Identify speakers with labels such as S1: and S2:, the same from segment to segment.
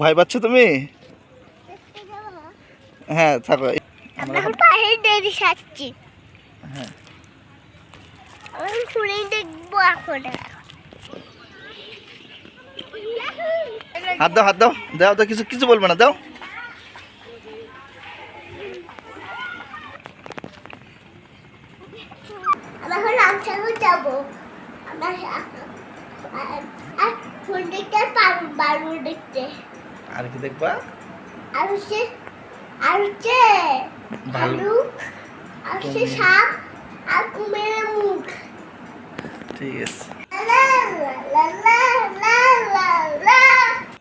S1: ভয় পাচ্ছ তুমি? হ্যাঁ থাকো।
S2: আমরা পাহাড়ে দেরি সাচ্ছি।
S1: হ্যাঁ
S2: আমি ফুলে দেখবো এখন।
S1: হাত দাও, হাত দাও, দাও তো, কিছু কিছু বলবে না, দাও।
S2: আমরা এখন রামসাগর যাবো। আমরা আর ফুল দেখতে আর বারু দেখতে।
S1: আর কি দেখবা?
S2: আর হচ্ছে ভালুক, আর হচ্ছে সাপ, আর কুমিরের মুখ।
S1: ঠিক আছে।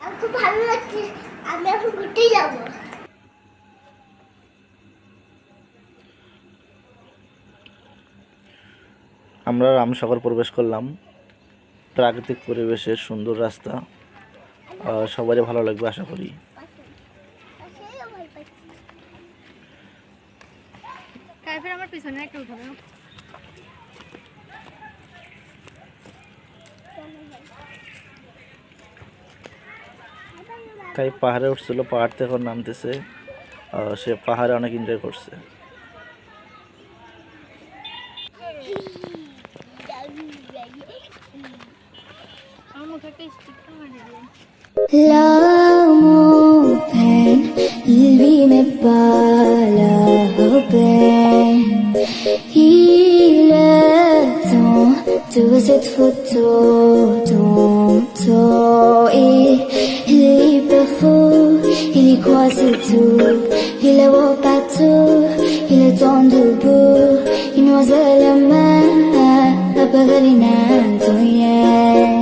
S2: আমার খুব ভালো লাগছে। আমি এখন ঘুরতে যাবো।
S1: আমরা রামসাগর প্রবেশ করলাম। প্রাকৃতিক পরিবেশের সুন্দর রাস্তা, সবারই ভালো লাগবে আশা করি।
S2: আমার পিছনে একটা উঠাবে।
S1: তাই পাহাড়ে উঠছিল, পাহাড় থেকে এখন নামতেছে। সে পাহাড়ে অনেক এনজয় করছে।
S3: Tu veux cette photo, il est hyper fou, il y croit c'est tout, il est au partout, il est en debout, il nous a la main, la pagalina, yeah.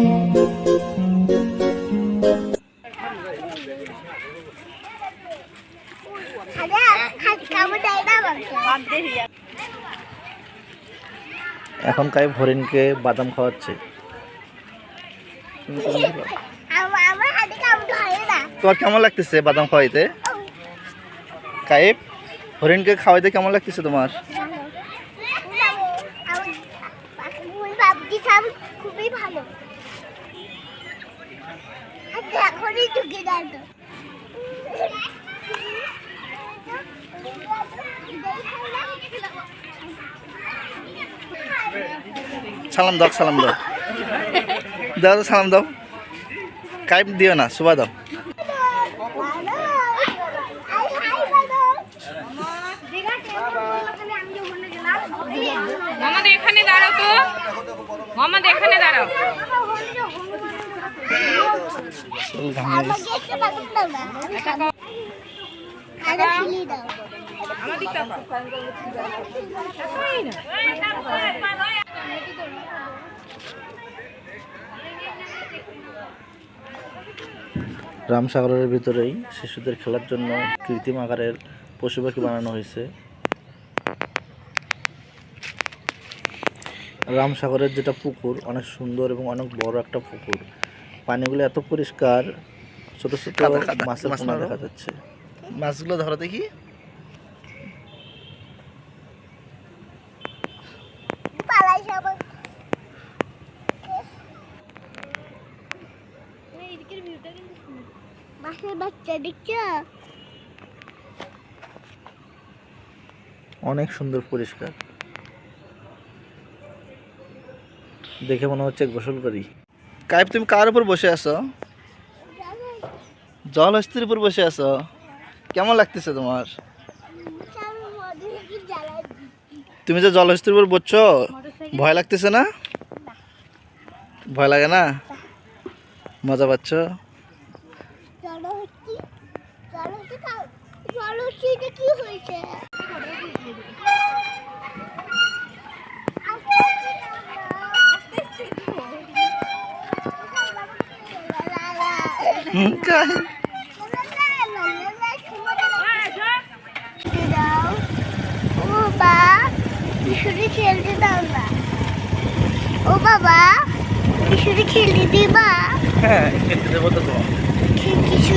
S1: এখন কাইব হরিণকে বাদাম খাওয়াচ্ছে। তোমার কেমন লাগতেছে বাদাম খাওয়াইতে? কাইব হরিণকে খাওয়াইতে কেমন লাগতেছে তোমার?
S2: খুবই ভালো। এখনই ঢুকে যায় তো।
S1: সালাম দাও, সালাম দাও, দাও তো, সালাম দাও। কাইব দিও না, সুবা দাও।
S4: মামাদের এখানে দাঁড়াও তো, মামাদের এখানে দাঁড়াও।
S1: রামসাগরের ভিতরেই শিশুদের খেলার জন্য কৃত্রিম আকারের পশু পাখি বানানো হয়েছে। রামসাগরের যেটা পুকুর অনেক সুন্দর এবং অনেক বড় একটা পুকুর। পানিগুলো এত পরিষ্কার, ছোট ছোট মাছের পোনা দেখা যাচ্ছে। মাছগুলো ধরো দেখি। অনেক সুন্দর পরিষ্কার, দেখে মনে হচ্ছে গোসল করি। কাইব তুমি কার উপর বসে আছো? জলহস্তির উপর বসে আছো। কেমন লাগতেছে তোমার? তুমি যে জলহস্তির উপর বসছো, ভয় লাগতেছে না? ভয় লাগে না? মজা পাচ্ছ?
S2: কি হয়েছে? খেলতে দাও না। ও বাবা, খেলতে দিবা?
S1: হ্যাঁ, খেলতে দেবো তো।
S2: কিছু